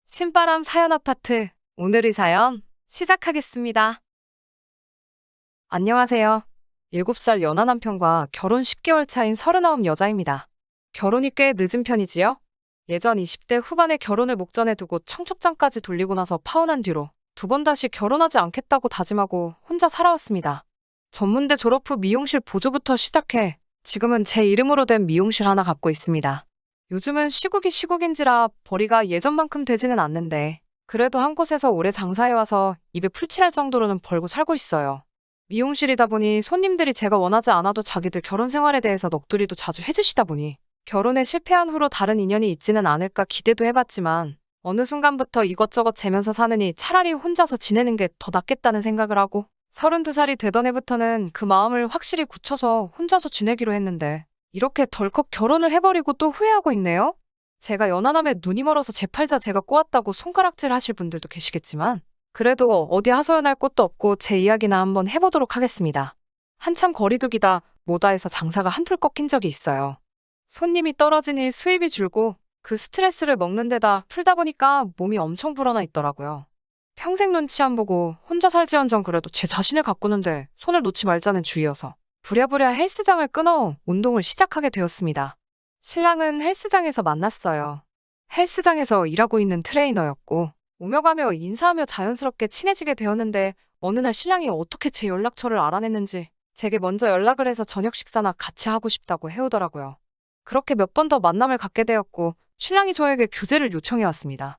신바람 사연 아파트. 오늘의 사연 시작하겠습니다. 안녕하세요. 7살 연하 남편과 결혼 10개월 차인 39 여자입니다. 결혼이 꽤 늦은 편이지요? 예전 20대 후반에 결혼을 목전에 두고 청첩장까지 돌리고 나서 파혼한 뒤로 두 번 다시 결혼하지 않겠다고 다짐하고 혼자 살아왔습니다. 전문대 졸업 후 미용실 보조부터 시작해 지금은 제 이름으로 된 미용실 하나 갖고 있습니다. 요즘은 시국이 시국인지라 벌이가 예전만큼 되지는 않는데 그래도 한 곳에서 오래 장사해와서 입에 풀칠할 정도로는 벌고 살고 있어요. 미용실이다 보니 손님들이 제가 원하지 않아도 자기들 결혼 생활에 대해서 넋두리도 자주 해주시다 보니 결혼에 실패한 후로 다른 인연이 있지는 않을까 기대도 해봤지만 어느 순간부터 이것저것 재면서 사느니 차라리 혼자서 지내는 게 더 낫겠다는 생각을 하고 32살이 되던 해부터는 그 마음을 확실히 굳혀서 혼자서 지내기로 했는데 이렇게 덜컥 결혼을 해버리고 또 후회하고 있네요. 제가 연하남에 눈이 멀어서 제 팔자 제가 꼬았다고 손가락질 하실 분들도 계시겠지만 그래도 어디 하소연할 곳도 없고 제 이야기나 한번 해보도록 하겠습니다. 한참 거리두기다 뭐다 해서 장사가 한풀 꺾인 적이 있어요. 손님이 떨어지니 수입이 줄고 그 스트레스를 먹는 데다 풀다 보니까 몸이 엄청 불어나 있더라고요. 평생 눈치 안 보고 혼자 살지언정 그래도 제 자신을 가꾸는데 손을 놓지 말자는 주의여서 부랴부랴 헬스장을 끊어 운동을 시작하게 되었습니다. 신랑은 헬스장에서 만났어요. 헬스장에서 일하고 있는 트레이너였고 오며 가며 인사하며 자연스럽게 친해지게 되었는데 어느 날 신랑이 어떻게 제 연락처를 알아냈는지 제게 먼저 연락을 해서 저녁 식사나 같이 하고 싶다고 해오더라고요. 그렇게 몇 번 더 만남을 갖게 되었고 신랑이 저에게 교제를 요청해 왔습니다.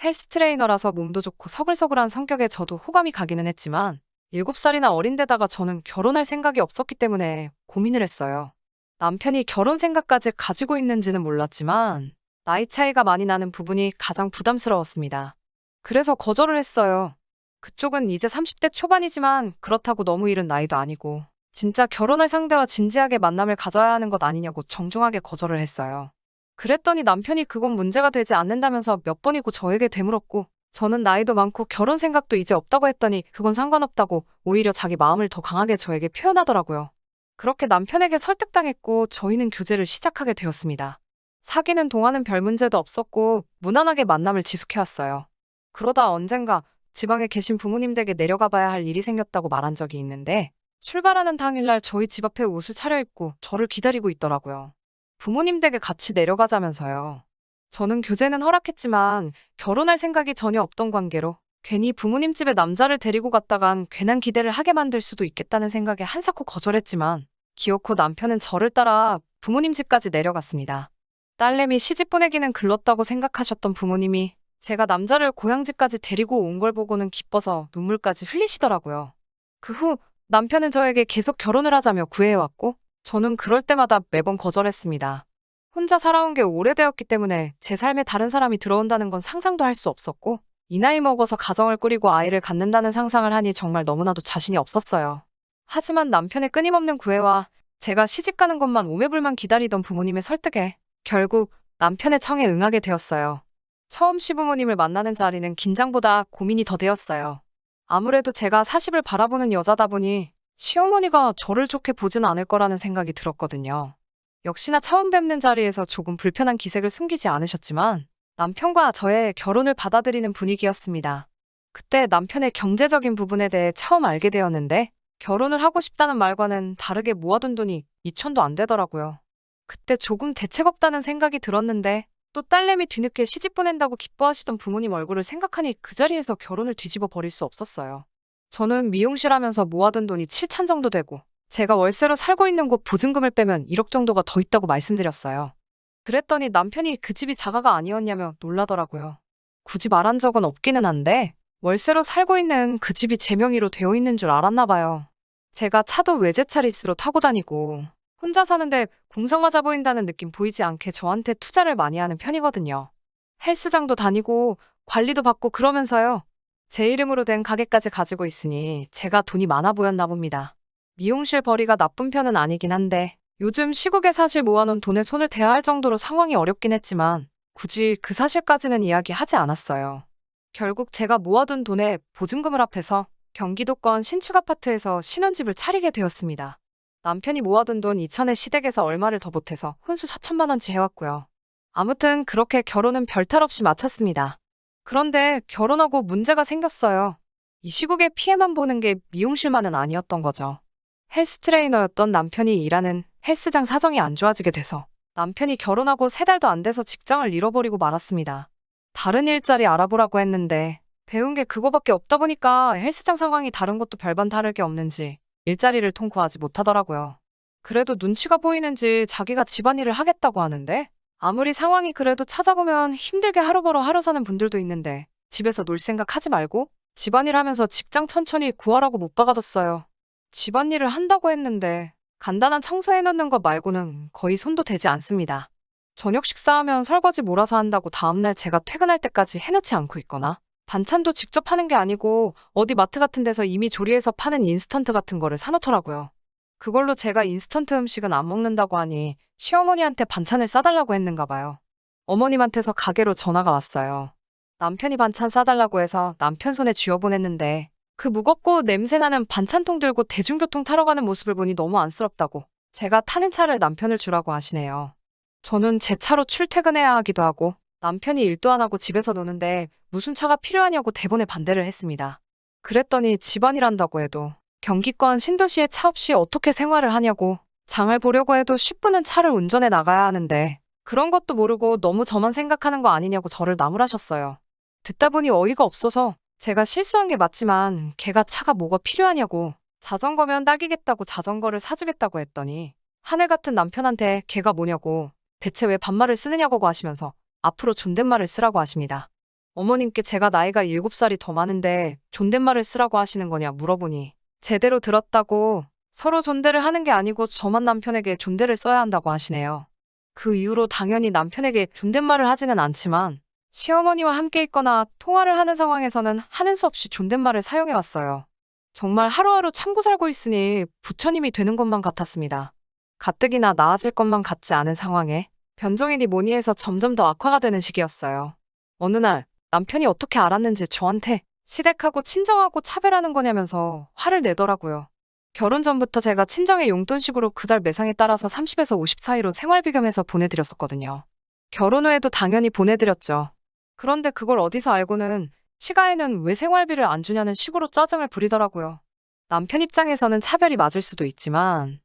헬스 트레이너라서 몸도 좋고 서글서글한 성격에 저도 호감이 가기는 했지만 7살이나 어린데다가 저는 결혼할 생각이 없었기 때문에 고민을 했어요. 남편이 결혼 생각까지 가지고 있는지는 몰랐지만 나이 차이가 많이 나는 부분이 가장 부담스러웠습니다. 그래서 거절을 했어요. 그쪽은 이제 30대 초반이지만 그렇다고 너무 이른 나이도 아니고 진짜 결혼할 상대와 진지하게 만남을 가져야 하는 것 아니냐고 정중하게 거절을 했어요. 그랬더니 남편이 그건 문제가 되지 않는다면서 몇 번이고 저에게 되물었고 저는 나이도 많고 결혼 생각도 이제 없다고 했더니 그건 상관없다고 오히려 자기 마음을 더 강하게 저에게 표현하더라고요. 그렇게 남편에게 설득당했고 저희는 교제를 시작하게 되었습니다. 사귀는 동안은 별 문제도 없었고 무난하게 만남을 지속해왔어요. 그러다 언젠가 지방에 계신 부모님 댁에 내려가 봐야 할 일이 생겼다고 말한 적이 있는데 출발하는 당일날 저희 집 앞에 옷을 차려입고 저를 기다리고 있더라고요. 부모님 댁에 같이 내려가자면서요. 저는 교제는 허락했지만 결혼할 생각이 전혀 없던 관계로 괜히 부모님 집에 남자를 데리고 갔다간 괜한 기대를 하게 만들 수도 있겠다는 생각에 한사코 거절했지만 기어코 남편은 저를 따라 부모님 집까지 내려갔습니다. 딸내미 시집 보내기는 글렀다고 생각하셨던 부모님이 제가 남자를 고향집까지 데리고 온 걸 보고는 기뻐서 눈물까지 흘리시더라고요. 그 후 남편은 저에게 계속 결혼을 하자며 구애해왔고 저는 그럴 때마다 매번 거절했습니다. 혼자 살아온 게 오래되었기 때문에 제 삶에 다른 사람이 들어온다는 건 상상도 할 수 없었고 이 나이 먹어서 가정을 꾸리고 아이를 갖는다는 상상을 하니 정말 너무나도 자신이 없었어요. 하지만 남편의 끊임없는 구애와 제가 시집가는 것만 오매불만 기다리던 부모님의 설득에 결국 남편의 청에 응하게 되었어요. 처음 시부모님을 만나는 자리는 긴장보다 고민이 더 되었어요. 아무래도 제가 40을 바라보는 여자다 보니 시어머니가 저를 좋게 보지는 않을 거라는 생각이 들었거든요. 역시나 처음 뵙는 자리에서 조금 불편한 기색을 숨기지 않으셨지만 남편과 저의 결혼을 받아들이는 분위기였습니다. 그때 남편의 경제적인 부분에 대해 처음 알게 되었는데 결혼을 하고 싶다는 말과는 다르게 모아둔 돈이 2천도 안 되더라고요. 그때 조금 대책 없다는 생각이 들었는데 또 딸내미 뒤늦게 시집 보낸다고 기뻐하시던 부모님 얼굴을 생각하니 그 자리에서 결혼을 뒤집어 버릴 수 없었어요. 저는 미용실 하면서 모아둔 돈이 7천 정도 되고 제가 월세로 살고 있는 곳 보증금을 빼면 1억 정도가 더 있다고 말씀드렸어요. 그랬더니 남편이 그 집이 자가가 아니었냐며 놀라더라고요. 굳이 말한 적은 없기는 한데 월세로 살고 있는 그 집이 제 명의로 되어 있는 줄 알았나 봐요. 제가 차도 외제차 리스로 타고 다니고 혼자 사는데 궁상맞아 보인다는 느낌 보이지 않게 저한테 투자를 많이 하는 편이거든요. 헬스장도 다니고 관리도 받고 그러면서요. 제 이름으로 된 가게까지 가지고 있으니 제가 돈이 많아 보였나 봅니다. 미용실 벌이가 나쁜 편은 아니긴 한데 요즘 시국에 사실 모아놓은 돈에 손을 대야 할 정도로 상황이 어렵긴 했지만 굳이 그 사실까지는 이야기하지 않았어요. 결국 제가 모아둔 돈에 보증금을 합해서 경기도권 신축 아파트에서 신혼집을 차리게 되었습니다. 남편이 모아둔 돈 2천에 시댁에서 얼마를 더 보태서 혼수 4천만 원치 해왔고요. 아무튼 그렇게 결혼은 별탈 없이 마쳤습니다. 그런데 결혼하고 문제가 생겼어요. 이 시국에 피해만 보는 게 미용실만은 아니었던 거죠. 헬스 트레이너였던 남편이 일하는 헬스장 사정이 안 좋아지게 돼서 남편이 결혼하고 3달도 안 돼서 직장을 잃어버리고 말았습니다. 다른 일자리 알아보라고 했는데 배운 게 그거밖에 없다 보니까 헬스장 상황이 다른 것도 별반 다를 게 없는지 일자리를 통구하지 못하더라고요. 그래도 눈치가 보이는지 자기가 집안일을 하겠다고 하는데 아무리 상황이 그래도 찾아보면 힘들게 하루 벌어 하루 사는 분들도 있는데 집에서 놀 생각 하지 말고 집안일 하면서 직장 천천히 구하라고 못 박아뒀어요. 집안일을 한다고 했는데 간단한 청소해 놓는 것 말고는 거의 손도 대지 않습니다. 저녁 식사하면 설거지 몰아서 한다고 다음날 제가 퇴근할 때까지 해놓지 않고 있거나 반찬도 직접 하는 게 아니고 어디 마트 같은 데서 이미 조리해서 파는 인스턴트 같은 거를 사놓더라고요. 그걸로 제가 인스턴트 음식은 안 먹는다고 하니 시어머니한테 반찬을 싸달라고 했는가 봐요. 어머님한테서 가게로 전화가 왔어요. 남편이 반찬 싸달라고 해서 남편 손에 쥐어보냈는데 그 무겁고 냄새나는 반찬통 들고 대중교통 타러 가는 모습을 보니 너무 안쓰럽다고 제가 타는 차를 남편을 주라고 하시네요. 저는 제 차로 출퇴근해야 하기도 하고 남편이 일도 안 하고 집에서 노는데 무슨 차가 필요하냐고 대번에 반대를 했습니다. 그랬더니 집안일 한다고 해도 경기권 신도시에 차 없이 어떻게 생활을 하냐고 장을 보려고 해도 10분은 차를 운전해 나가야 하는데 그런 것도 모르고 너무 저만 생각하는 거 아니냐고 저를 나무라셨어요. 듣다 보니 어이가 없어서 제가 실수한 게 맞지만 걔가 차가 뭐가 필요하냐고 자전거면 딱이겠다고 자전거를 사주겠다고 했더니 하늘 같은 남편한테 걔가 뭐냐고 대체 왜 반말을 쓰느냐고 하시면서 앞으로 존댓말을 쓰라고 하십니다. 어머님께 제가 나이가 7살이 더 많은데 존댓말을 쓰라고 하시는 거냐 물어보니 제대로 들었다고 서로 존대를 하는 게 아니고 저만 남편에게 존대를 써야 한다고 하시네요. 그 이후로 당연히 남편에게 존댓말을 하지는 않지만 시어머니와 함께 있거나 통화를 하는 상황에서는 하는 수 없이 존댓말을 사용해왔어요. 정말 하루하루 참고 살고 있으니 부처님이 되는 것만 같았습니다. 가뜩이나 나아질 것만 같지 않은 상황에 변종일이 뭐니 해서 점점 더 악화가 되는 시기였어요. 어느 날 남편이 어떻게 알았는지 저한테 시댁하고 친정하고 차별하는 거냐면서 화를 내더라고요. 결혼 전부터 제가 친정의 용돈식으로 그달 매상에 따라서 30에서 50 사이로 생활비 겸해서 보내드렸었거든요. 결혼 후에도 당연히 보내드렸죠. 그런데 그걸 어디서 알고는 시가에는 왜 생활비를 안 주냐는 식으로 짜증을 부리더라고요. 남편 입장에서는 차별이 맞을 수도 있지만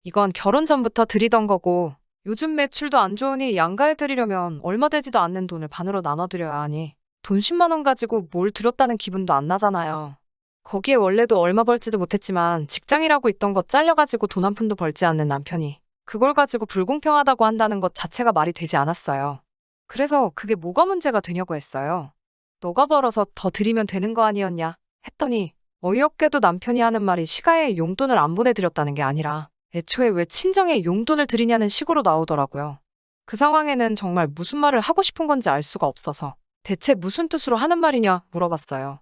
이건 결혼 전부터 드리던 거고 요즘 매출도 안 좋으니 양가해 드리려면 얼마 되지도 않는 돈을 반으로 나눠드려야 하니 돈 10만 원 가지고 뭘 드렸다는 기분도 안 나잖아요. 거기에 원래도 얼마 벌지도 못했지만 직장이라고 있던 거 잘려가지고 돈 한 푼도 벌지 않는 남편이 그걸 가지고 불공평하다고 한다는 것 자체가 말이 되지 않았어요. 그래서 그게 뭐가 문제가 되냐고 했어요. 너가 벌어서 더 드리면 되는 거 아니었냐 했더니 어이없게도 남편이 하는 말이 시가에 용돈을 안 보내드렸다는 게 아니라 애초에 왜 친정에 용돈을 드리냐는 식으로 나오더라고요. 그 상황에는 정말 무슨 말을 하고 싶은 건지 알 수가 없어서 대체 무슨 뜻으로 하는 말이냐 물어봤어요.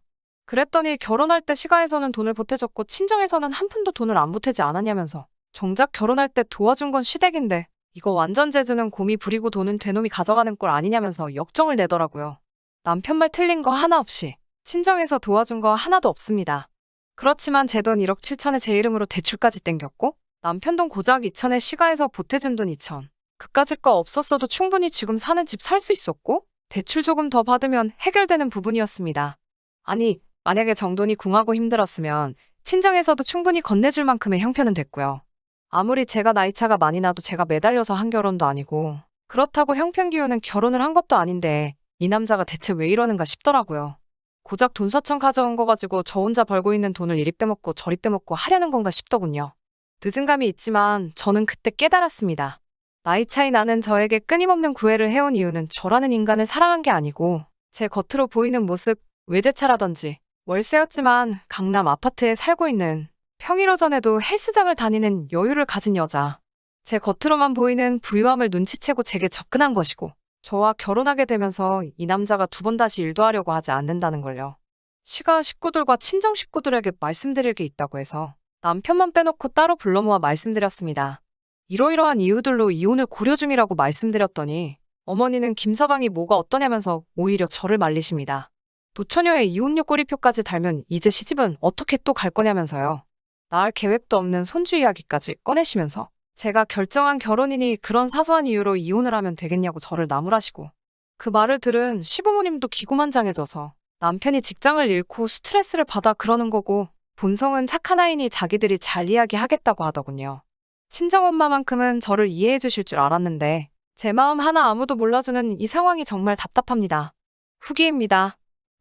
그랬더니 결혼할 때 시가에서는 돈을 보태줬고 친정에서는 한 푼도 돈을 안 보태지 않았냐면서 정작 결혼할 때 도와준 건 시댁인데 이거 완전 재주는 곰이 부리고 돈은 되놈이 가져가는 꼴 아니냐면서 역정을 내더라고요. 남편 말 틀린 거 하나 없이 친정에서 도와준 거 하나도 없습니다. 그렇지만 제 돈 1억 7천에 제 이름으로 대출까지 땡겼고 남편 돈 고작 2천에 시가에서 보태준 돈 2천. 그까짓 거 없었어도 충분히 지금 사는 집 살 수 있었고 대출 조금 더 받으면 해결되는 부분이었습니다. 아니 만약에 정돈이 궁하고 힘들었으면 친정에서도 충분히 건네줄 만큼의 형편은 됐고요. 아무리 제가 나이차가 많이 나도 제가 매달려서 한 결혼도 아니고 그렇다고 형편 기우는 결혼을 한 것도 아닌데 이 남자가 대체 왜 이러는가 싶더라고요. 고작 돈 4천 가져온 거 가지고 저 혼자 벌고 있는 돈을 이리 빼먹고 저리 빼먹고 하려는 건가 싶더군요. 늦은 감이 있지만 저는 그때 깨달았습니다. 나이 차이 나는 저에게 끊임없는 구애를 해온 이유는 저라는 인간을 사랑한 게 아니고 제 겉으로 보이는 모습, 외제차라든지 월세였지만 강남 아파트에 살고 있는 평일 오전에도 헬스장을 다니는 여유를 가진 여자. 제 겉으로만 보이는 부유함을 눈치채고 제게 접근한 것이고 저와 결혼하게 되면서 이 남자가 2번 다시 일도 하려고 하지 않는다는 걸요. 시가 식구들과 친정 식구들에게 말씀드릴 게 있다고 해서 남편만 빼놓고 따로 불러 모아 말씀드렸습니다. 이러이러한 이유들로 이혼을 고려 중이라고 말씀드렸더니 어머니는 김서방이 뭐가 어떠냐면서 오히려 저를 말리십니다. 노처녀의 이혼료 꼬리표까지 달면 이제 시집은 어떻게 또 갈 거냐면서요. 낳을 계획도 없는 손주 이야기까지 꺼내시면서 제가 결정한 결혼이니 그런 사소한 이유로 이혼을 하면 되겠냐고 저를 나무라시고 그 말을 들은 시부모님도 기고만장해져서 남편이 직장을 잃고 스트레스를 받아 그러는 거고 본성은 착한 아이니 자기들이 잘 이야기하겠다고 하더군요. 친정엄마만큼은 저를 이해해 주실 줄 알았는데 제 마음 하나 아무도 몰라주는 이 상황이 정말 답답합니다. 후기입니다.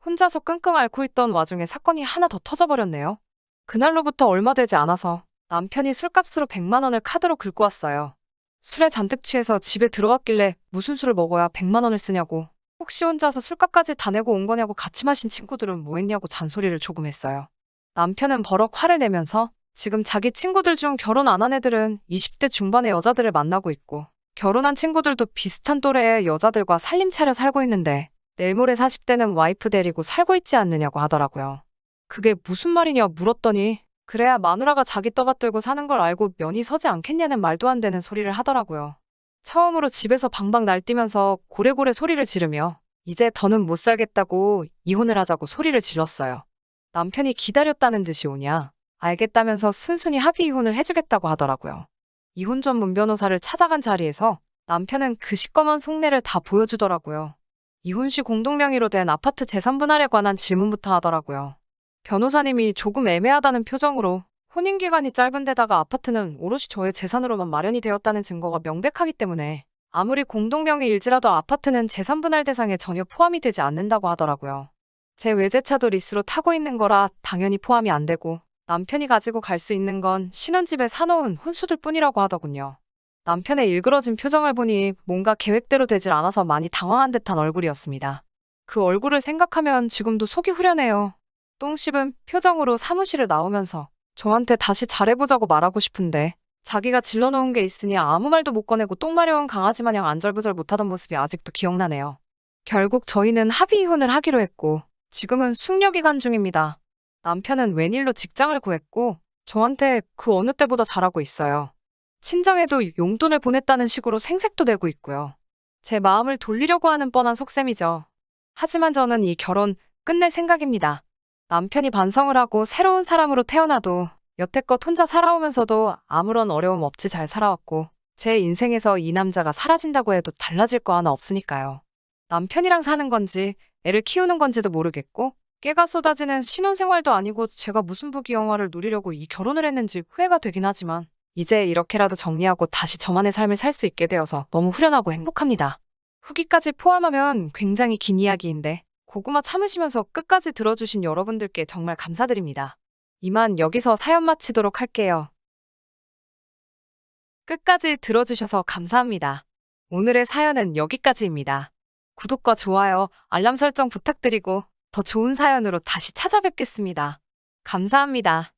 혼자서 끙끙 앓고 있던 와중에 사건이 하나 더 터져버렸네요. 그날로부터 얼마 되지 않아서 남편이 술값으로 100만 원을 카드로 긁고 왔어요. 술에 잔뜩 취해서 집에 들어왔길래 무슨 술을 먹어야 100만 원을 쓰냐고, 혹시 혼자서 술값까지 다 내고 온 거냐고 같이 마신 친구들은 뭐 했냐고 잔소리를 조금 했어요. 남편은 버럭 화를 내면서 지금 자기 친구들 중 결혼 안 한 애들은 20대 중반의 여자들을 만나고 있고 결혼한 친구들도 비슷한 또래의 여자들과 살림 차려 살고 있는데 내일 모레 40대는 와이프 데리고 살고 있지 않느냐고 하더라고요. 그게 무슨 말이냐 물었더니 그래야 마누라가 자기 떠받들고 사는 걸 알고 면이 서지 않겠냐는 말도 안 되는 소리를 하더라고요. 처음으로 집에서 방방 날뛰면서 고래고래 소리를 지르며 이제 더는 못 살겠다고 이혼을 하자고 소리를 질렀어요. 남편이 기다렸다는 듯이 오냐 알겠다면서 순순히 합의 이혼을 해주겠다고 하더라고요. 이혼 전문 변호사를 찾아간 자리에서 남편은 그 시꺼먼 속내를 다 보여주더라고요. 이혼 시 공동명의로 된 아파트 재산 분할에 관한 질문부터 하더라고요. 변호사님이 조금 애매하다는 표정으로 혼인기간이 짧은 데다가 아파트는 오롯이 저의 재산으로만 마련이 되었다는 증거가 명백하기 때문에 아무리 공동명의일지라도 아파트는 재산 분할 대상에 전혀 포함이 되지 않는다고 하더라고요. 제 외제차도 리스로 타고 있는 거라 당연히 포함이 안 되고 남편이 가지고 갈 수 있는 건 신혼집에 사놓은 혼수들 뿐이라고 하더군요. 남편의 일그러진 표정을 보니 뭔가 계획대로 되질 않아서 많이 당황한 듯한 얼굴이었습니다. 그 얼굴을 생각하면 지금도 속이 후련해요. 똥 씹은 표정으로 사무실을 나오면서 저한테 다시 잘해보자고 말하고 싶은데 자기가 질러놓은 게 있으니 아무 말도 못 꺼내고 똥 마려운 강아지 마냥 안절부절 못하던 모습이 아직도 기억나네요. 결국 저희는 합의 이혼을 하기로 했고 지금은 숙려기간 중입니다. 남편은 웬일로 직장을 구했고 저한테 그 어느 때보다 잘하고 있어요. 친정에도 용돈을 보냈다는 식으로 생색도 내고 있고요. 제 마음을 돌리려고 하는 뻔한 속셈이죠. 하지만 저는 이 결혼 끝낼 생각입니다. 남편이 반성을 하고 새로운 사람으로 태어나도 여태껏 혼자 살아오면서도 아무런 어려움 없이 잘 살아왔고 제 인생에서 이 남자가 사라진다고 해도 달라질 거 하나 없으니까요. 남편이랑 사는 건지 애를 키우는 건지도 모르겠고 깨가 쏟아지는 신혼생활도 아니고 제가 무슨 부귀영화를 누리려고 이 결혼을 했는지 후회가 되긴 하지만 이제 이렇게라도 정리하고 다시 저만의 삶을 살 수 있게 되어서 너무 후련하고 행복합니다. 후기까지 포함하면 굉장히 긴 이야기인데 고구마 참으시면서 끝까지 들어주신 여러분들께 정말 감사드립니다. 이만 여기서 사연 마치도록 할게요. 끝까지 들어주셔서 감사합니다. 오늘의 사연은 여기까지입니다. 구독과 좋아요, 알람 설정 부탁드리고 더 좋은 사연으로 다시 찾아뵙겠습니다. 감사합니다.